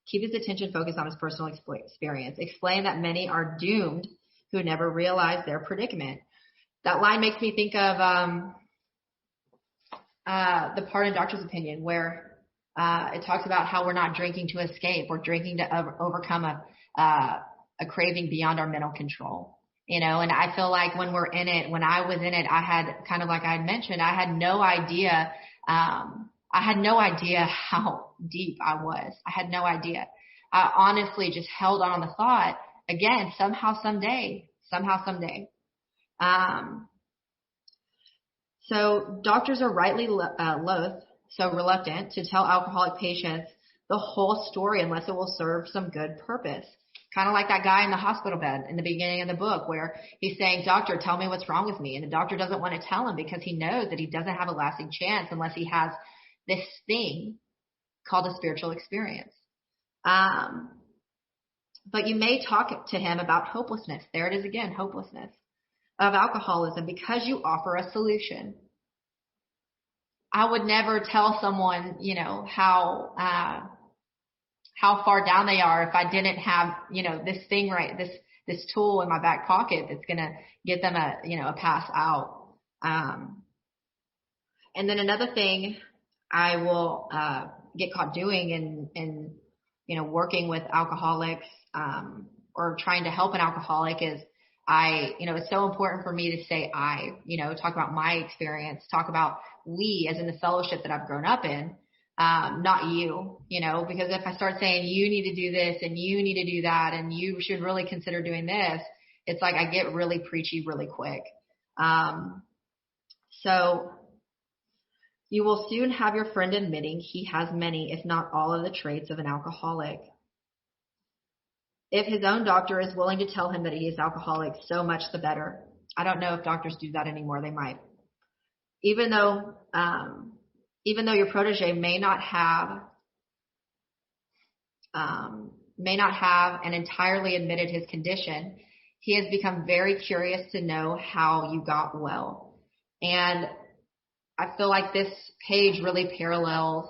Speaker 2: Keep his attention focused on his personal experience. Explain that many are doomed who never realize their predicament. That line makes me think of the part in Doctor's Opinion where it talks about how we're not drinking to escape. We're drinking to overcome a craving beyond our mental control. You know, and I feel like when we're in it, when I was in it, I had kind of like I had mentioned, I had no idea how deep I was. I had no idea. I honestly just held on the thought, again, somehow, someday. So doctors are rightly reluctant to tell alcoholic patients the whole story unless it will serve some good purpose. Kind of like that guy in the hospital bed in the beginning of the book where he's saying, doctor, tell me what's wrong with me. And the doctor doesn't want to tell him because he knows that he doesn't have a lasting chance unless he has this thing called a spiritual experience. But you may talk to him about hopelessness. There it is again, hopelessness of alcoholism because you offer a solution. I would never tell someone, you know, how far down they are if I didn't have, you know, this thing this tool in my back pocket that's going to get them a pass out. And then another thing I will get caught doing in you know, working with alcoholics or trying to help an alcoholic is it's so important for me to say talk about my experience, talk about we as in the fellowship that I've grown up in. Not you, because if I start saying you need to do this and you need to do that and you should really consider doing this, It's like I get really preachy really quick. So you will soon have your friend admitting he has many, if not all, of the traits of an alcoholic. If his own doctor is willing to tell him that he is alcoholic, so much the better. I don't know if doctors do that anymore. They might. Even though your protege may not have and entirely admitted his condition, he has become very curious to know how you got well. And I feel like this page really parallels,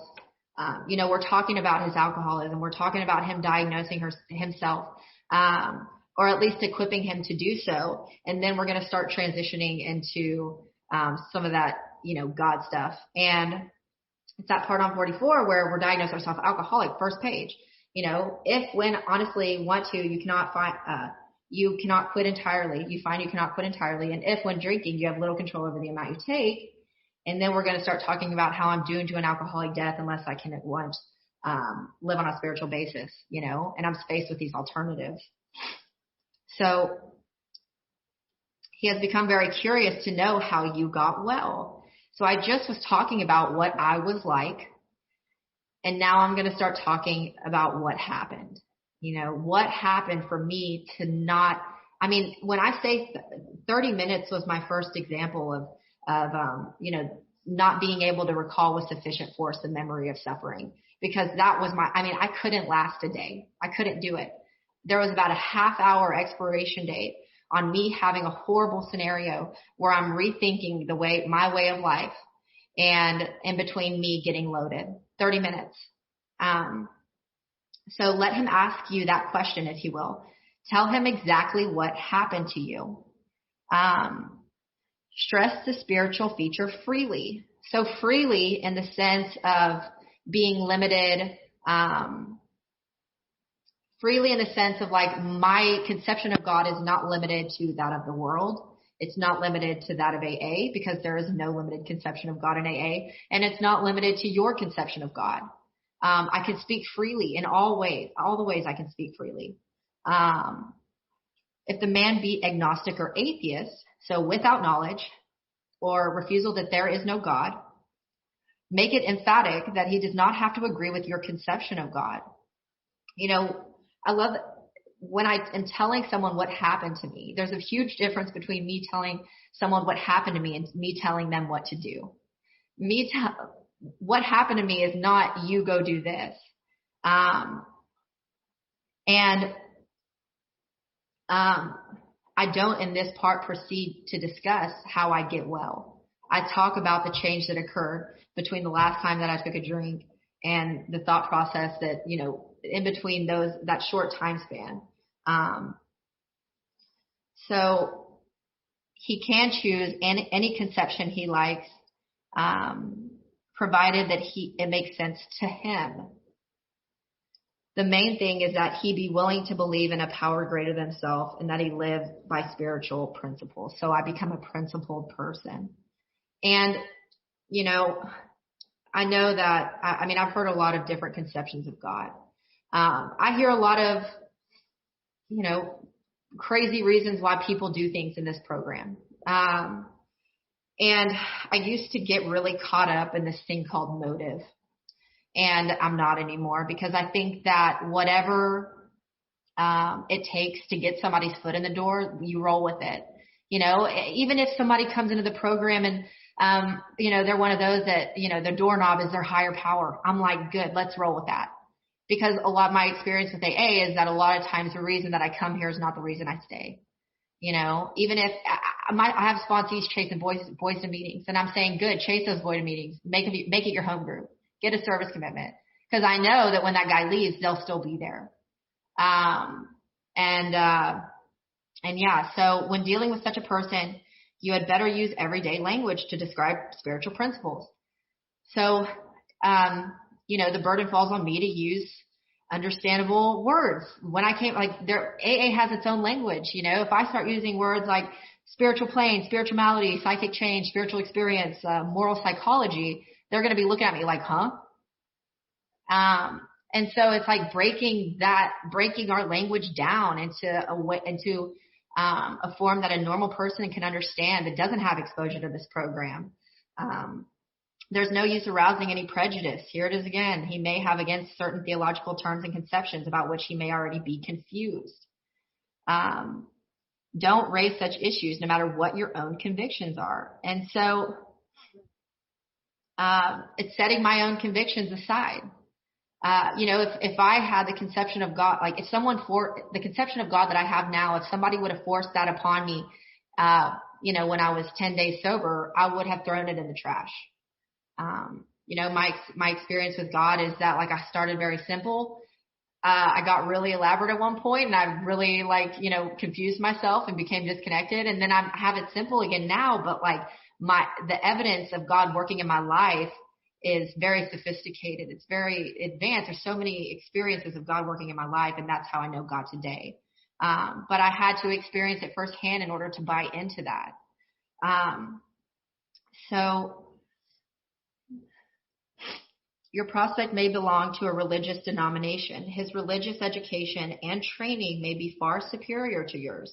Speaker 2: we're talking about his alcoholism. We're talking about him diagnosing himself, or at least equipping him to do so. And then we're going to start transitioning into some of that, God stuff. And it's that part on 44 where we're diagnosed ourselves alcoholic, first page. If when honestly want to, you cannot quit entirely. You find you cannot quit entirely. And if when drinking, you have little control over the amount you take. And then we're going to start talking about how I'm doomed to an alcoholic death unless I can at once live on a spiritual basis, and I'm faced with these alternatives. So he has become very curious to know how you got well. So I just was talking about what I was like, and now I'm going to start talking about what happened. What happened for me to not, when I say 30 minutes was my first example of not being able to recall with sufficient force the memory of suffering, because that was I couldn't last a day. I couldn't do it. There was about a half-hour expiration date on me having a horrible scenario where I'm rethinking my way of life, and in between me getting loaded. 30 minutes. So let him ask you that question, if he will. Tell him exactly what happened to you. Stress the spiritual feature freely. So freely in the sense of being limited, freely in the sense of like my conception of God is not limited to that of the world. It's not limited to that of AA, because there is no limited conception of God in AA, and it's not limited to your conception of God. I can speak freely in all the ways I can speak freely. If the man be agnostic or atheist, so without knowledge or refusal that there is no God, make it emphatic that he does not have to agree with your conception of God. I love when I am telling someone what happened to me. There's a huge difference between me telling someone what happened to me and me telling them what to do. What happened to me is not you go do this. I don't in this part proceed to discuss how I get well. I talk about the change that occurred between the last time that I took a drink and the thought process that, in between that short time span. So he can choose any conception he likes, provided that it makes sense to him. The main thing is that he be willing to believe in a power greater than himself, and that he live by spiritual principles. So I become a principled person. And, I know that, I've heard a lot of different conceptions of God. I hear a lot of, crazy reasons why people do things in this program. And I used to get really caught up in this thing called motive. And I'm not anymore, because I think that whatever it takes to get somebody's foot in the door, you roll with it. Even if somebody comes into the program and, they're one of those that, the doorknob is their higher power. I'm like, good, let's roll with that. Because a lot of my experience with AA is that a lot of times the reason that I come here is not the reason I stay. Even if I have sponsees chasing boys to meetings, and I'm saying, good, chase those boys to meetings, make it your home group, get a service commitment. Because I know that when that guy leaves, they'll still be there. So when dealing with such a person, you had better use everyday language to describe spiritual principles. So, the burden falls on me to use understandable words. When I came, AA has its own language. If I start using words like spiritual plane, spirituality, psychic change, spiritual experience, moral psychology, they're going to be looking at me like, huh? And so it's like breaking our language down into a form that a normal person can understand that doesn't have exposure to this program. There's no use arousing any prejudice. Here it is again. He may have against certain theological terms and conceptions about which he may already be confused. Don't raise such issues no matter what your own convictions are. And so it's setting my own convictions aside. If I had the conception of God, like if someone the conception of God that I have now, if somebody would have forced that upon me, when I was 10 days sober, I would have thrown it in the trash. My experience with God is that like I started very simple. I got really elaborate at one point and I really confused myself and became disconnected. And then I have it simple again now, but like the evidence of God working in my life is very sophisticated. It's very advanced. There's so many experiences of God working in my life, and that's how I know God today. But I had to experience it firsthand in order to buy into that. So your prospect may belong to a religious denomination. His religious education and training may be far superior to yours.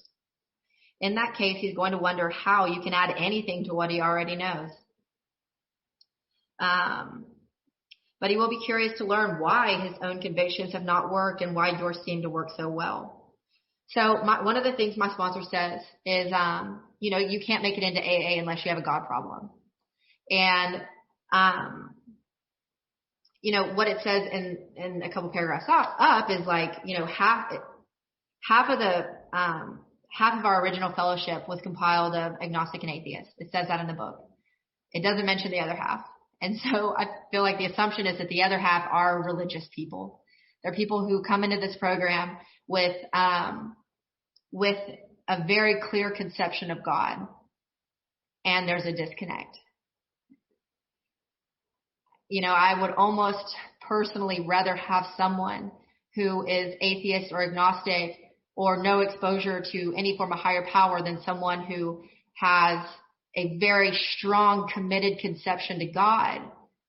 Speaker 2: In that case, he's going to wonder how you can add anything to what he already knows. But he will be curious to learn why his own convictions have not worked and why yours seem to work so well. So one of the things my sponsor says is, you can't make it into AA unless you have a God problem. And, what it says in a couple paragraphs up is like, half of our original fellowship was compiled of agnostic and atheists. It says that in the book. It doesn't mention the other half. And so I feel like the assumption is that the other half are religious people. They're people who come into this program with a very clear conception of God, and there's a disconnect. I would almost personally rather have someone who is atheist or agnostic or no exposure to any form of higher power than someone who has a very strong, committed conception to God,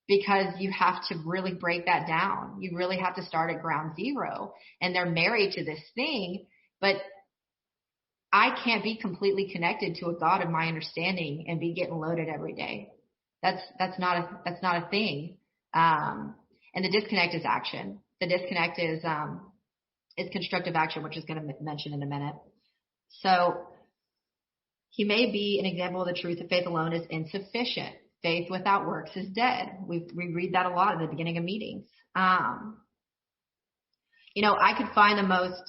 Speaker 2: because you have to really break that down. You really have to start at ground zero. And they're married to this thing, but I can't be completely connected to a God of my understanding and be getting loaded every day. That's not a thing. And the disconnect is action. The disconnect is constructive action, which is going to mention in a minute. So he may be an example of the truth that faith alone is insufficient. Faith without works is dead. We read that a lot at the beginning of meetings. I could find the most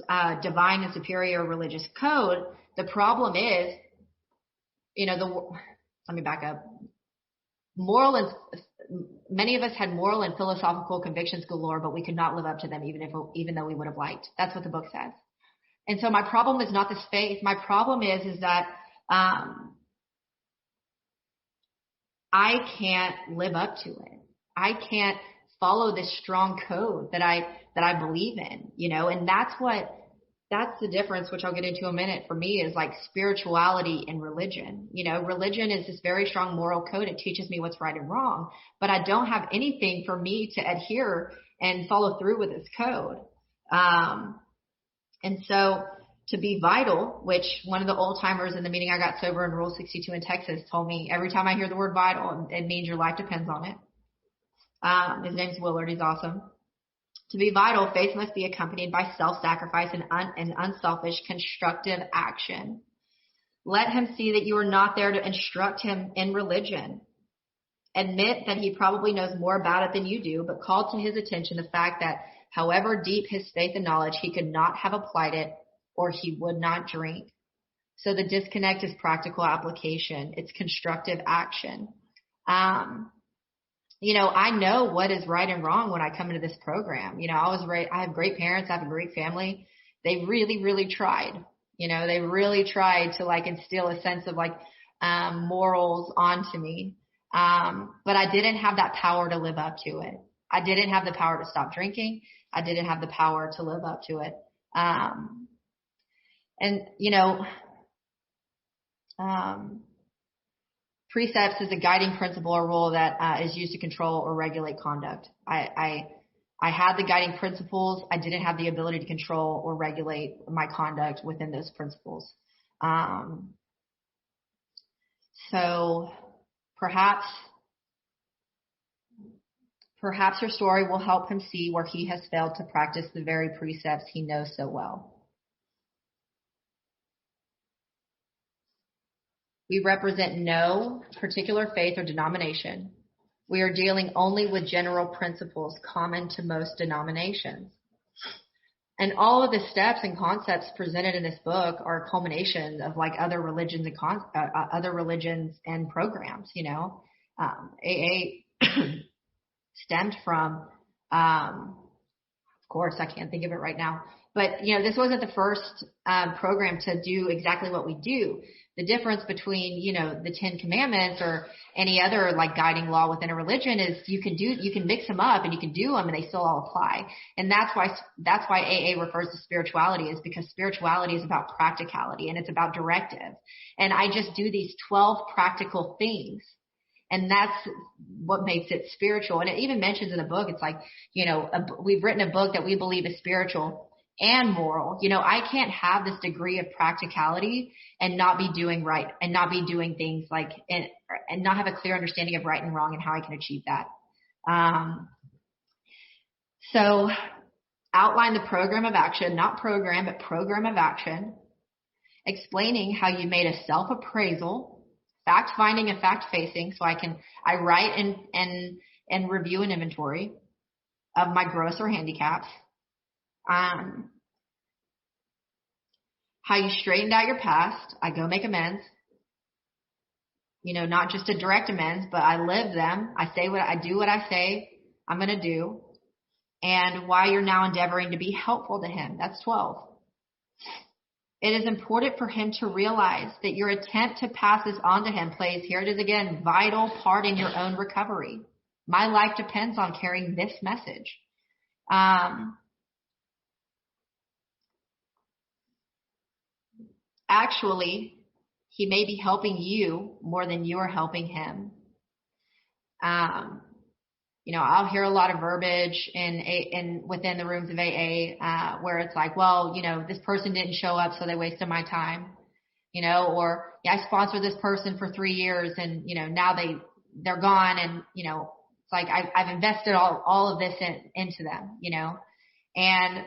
Speaker 2: divine and superior religious code. The problem is, let me back up. Many of us had moral and philosophical convictions galore, but we could not live up to them even though we would have liked. That's what the book says. And so my problem is not this faith. My problem is that I can't live up to it. I can't follow this strong code that I believe in, and that's the difference, which I'll get into in a minute. For me, is like spirituality and religion. Religion is this very strong moral code. It teaches me what's right and wrong, but I don't have anything for me to adhere and follow through with this code. And so to be vital, which one of the old timers in the meeting I got sober in Rule 62 in Texas told me, every time I hear the word vital, it means your life depends on it. His name's Willard. He's awesome. To be vital, faith must be accompanied by self-sacrifice and unselfish constructive action. Let him see that you are not there to instruct him in religion. Admit that he probably knows more about it than you do, but call to his attention the fact that however deep his faith and knowledge, he could not have applied it or he would not drink. So the disconnect is practical application. It's constructive action. I know what is right and wrong when I come into this program. I have great parents. I have a great family. They really, really tried. They really tried to instill a sense of morals onto me. But I didn't have that power to live up to it. I didn't have the power to stop drinking. I didn't have the power to live up to it. Precepts is a guiding principle or rule that is used to control or regulate conduct. I had the guiding principles. I didn't have the ability to control or regulate my conduct within those principles. Um, so perhaps your story will help him see where he has failed to practice the very precepts he knows so well. We represent no particular faith or denomination. We are dealing only with general principles common to most denominations. And all of the steps and concepts presented in this book are a culmination of like other religions and programs. AA stemmed from, of course, I can't think of it right now, but this wasn't the first program to do exactly what we do. The difference between, the 10 Commandments or any other like guiding law within a religion is you can mix them up and you can do them and they still all apply. And that's why AA refers to spirituality, is because spirituality is about practicality and it's about directive. And I just do these 12 practical things. And that's what makes it spiritual. And it even mentions in the book, it's like, we've written a book that we believe is spiritual and moral. I can't have this degree of practicality and not be doing right and not be doing things like, and not have a clear understanding of right and wrong and how I can achieve that. So outline the program of action, not program, but program of action, explaining how you made a self-appraisal, fact-finding and fact-facing. So I write and review an inventory of my growths or handicaps. How you straightened out your past. I go make amends. Not just a direct amends, but I live them. I do what I say I'm going to do. And why you're now endeavoring to be helpful to him. That's 12. It is important for him to realize that your attempt to pass this on to him plays, here it is again, vital part in your own recovery. My life depends on carrying this message. Actually, he may be helping you more than you are helping him. I'll hear a lot of verbiage within the rooms of AA where it's like, well, this person didn't show up, so they wasted my time. Or I sponsored this person for 3 years, and now they're gone, and it's like I've invested all of this into them. And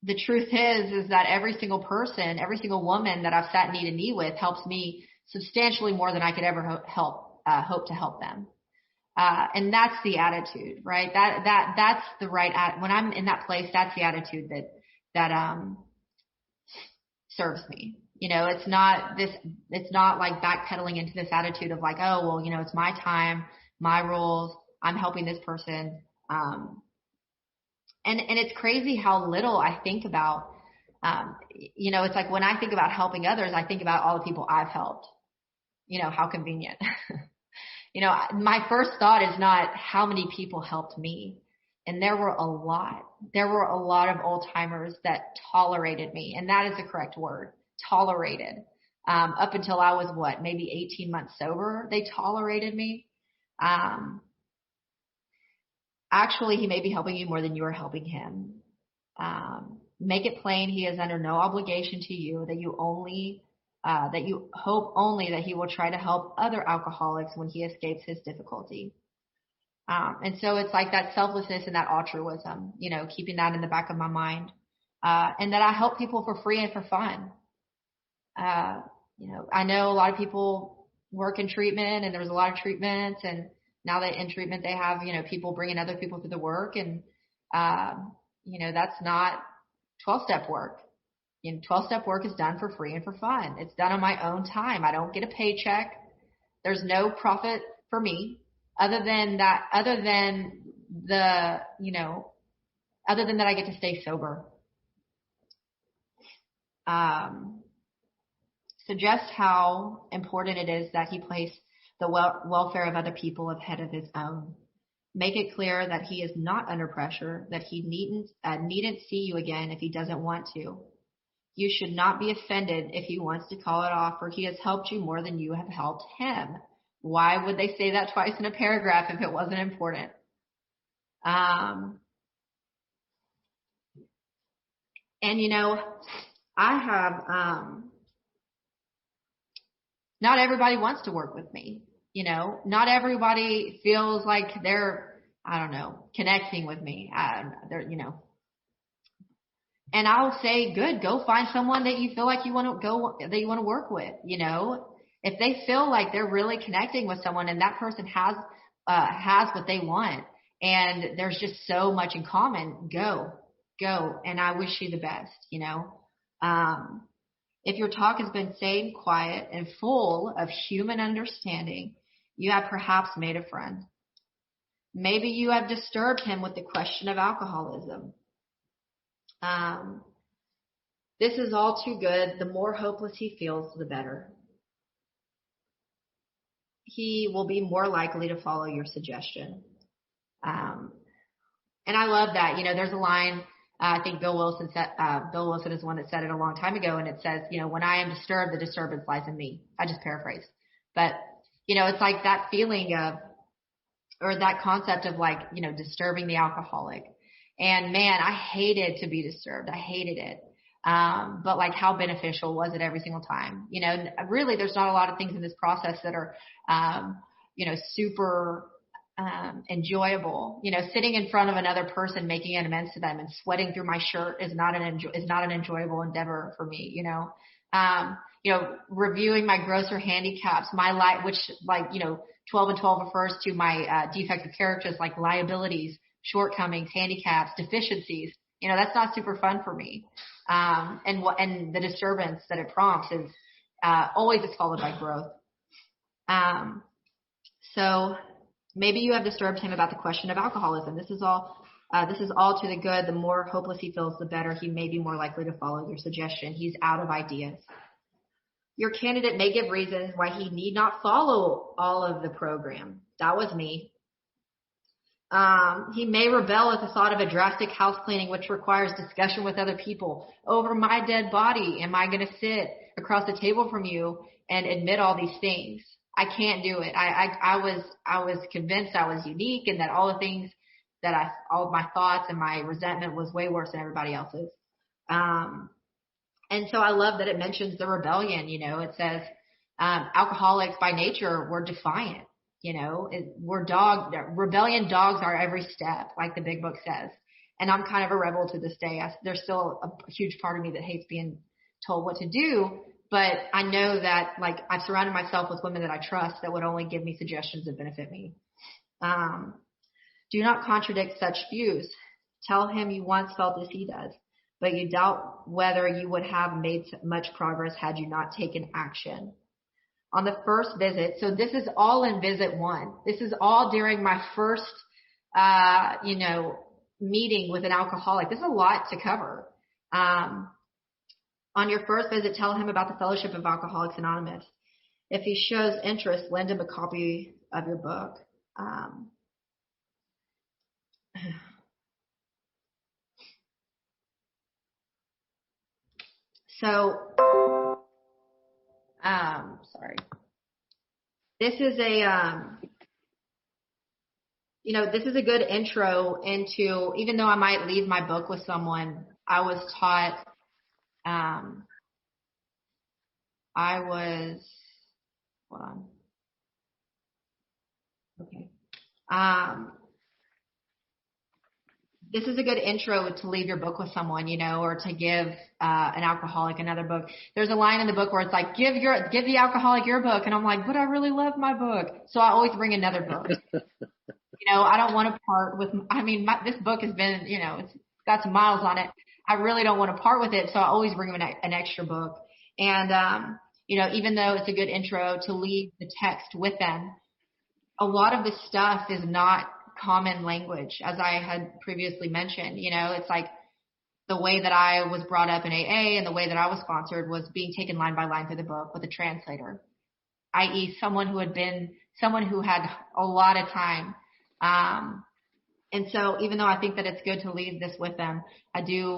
Speaker 2: the truth is that every single person, every single woman that I've sat knee to knee with helps me substantially more than I could ever hope to help them. And that's the attitude, right? That's the right when I'm in that place, that's the attitude that serves me. It's not like backpedaling into this attitude of like, oh, well, it's my time, my rules, I'm helping this person. And it's crazy how little I think about, it's like when I think about helping others, I think about all the people I've helped. How convenient. My first thought is not how many people helped me. And there were a lot. There were a lot of old timers that tolerated me. And that is the correct word, tolerated. Up until I was maybe 18 months sober, they tolerated me. Actually, he may be helping you more than you are helping him. Make it plain he is under no obligation to you, that you hope only that he will try to help other alcoholics when he escapes his difficulty. And so it's like that selflessness and that altruism, keeping that in the back of my mind. And that I help people for free and for fun. I know a lot of people work in treatment, and there's a lot of treatments, and now that in treatment they have, people bringing other people through the work, and, that's not 12-step work. 12-step work is done for free and for fun. It's done on my own time. I don't get a paycheck. There's no profit for me other than that I get to stay sober. Suggest how important it is that he place the welfare of other people ahead of his own. Make it clear that he is not under pressure, that he needn't see you again if he doesn't want to. You should not be offended if he wants to call it off, for he has helped you more than you have helped him. Why would they say that twice in a paragraph if it wasn't important? And I have, not everybody wants to work with me. You know, not everybody feels like they're, I don't know, connecting with me. They're, you know, and I'll say, good, go find someone that you feel like you want to go, that you want to work with. You know, if they feel like they're really connecting with someone and that person has what they want and there's just so much in common, go. And I wish you the best, you know. Um, if your talk has been sane, quiet, and full of human understanding, you have perhaps made a friend. Maybe you have disturbed him with the question of alcoholism. Um, this is all too good. The more hopeless he feels, the better. He will be more likely to follow your suggestion. Um, and I love that. You know, there's a line. I think Bill Wilson said. Bill Wilson is the one that said it a long time ago, and it says, you know, when I am disturbed, the disturbance lies in me. I just paraphrase, but you know, it's like that feeling of, or that concept of like, you know, disturbing the alcoholic. And man, I hated to be disturbed. I hated it. But like, how beneficial was it every single time? You know, really, there's not a lot of things in this process that are, you know, super enjoyable. You know, sitting in front of another person, making an amends to them, and sweating through my shirt is not an enjoyable endeavor for me. You know, reviewing my grosser handicaps, my life, which, like, you know, 12 and 12 refers to my defective characters, like liabilities, shortcomings, handicaps, deficiencies. You know, that's not super fun for me. And the disturbance that it prompts is always is followed by growth. So maybe you have disturbed him about the question of alcoholism. This is all to the good. The more hopeless he feels, the better. He may be more likely to follow your suggestion. He's out of ideas. Your candidate may give reasons why he need not follow all of the program. That was me. He may rebel at the thought of a drastic house cleaning, which requires discussion with other people. Over my dead body, am I going to sit across the table from you and admit all these things? I can't do it. I was convinced I was unique and that all the things that all of my thoughts and my resentment was way worse than everybody else's. And so I love that it mentions the rebellion. You know, it says alcoholics by nature were defiant. You know, rebellion dogs our every step, like the big book says. And I'm kind of a rebel to this day. There's still a huge part of me that hates being told what to do. But I know that, like, I've surrounded myself with women that I trust that would only give me suggestions that benefit me. Do not contradict such views. Tell him you once felt as he does, but you doubt whether you would have made much progress had you not taken action. On the first visit, so this is all in visit 1. This is all during my first, you know, meeting with an alcoholic. This is a lot to cover. On your first visit, tell him about the Fellowship of Alcoholics Anonymous. If he shows interest, lend him a copy of your book. Sorry. This is this is a good intro into, even though I might leave my book with someone, I was taught, hold on. Okay. This is a good intro to leave your book with someone, you know, or to give an alcoholic another book. There's a line in the book where it's like, give the alcoholic your book. And I'm like, but I really love my book. So I always bring another book. You know, I don't want to part with, this book has been, you know, it's got some miles on it. I really don't want to part with it. So I always bring an extra book. And, you know, even though it's a good intro to leave the text with them, a lot of this stuff is not common language, as I had previously mentioned. You know, it's like the way that I was brought up in AA and the way that I was sponsored was being taken line by line through the book with a translator, i.e. someone who had a lot of time. And so even though I think that it's good to leave this with them, I do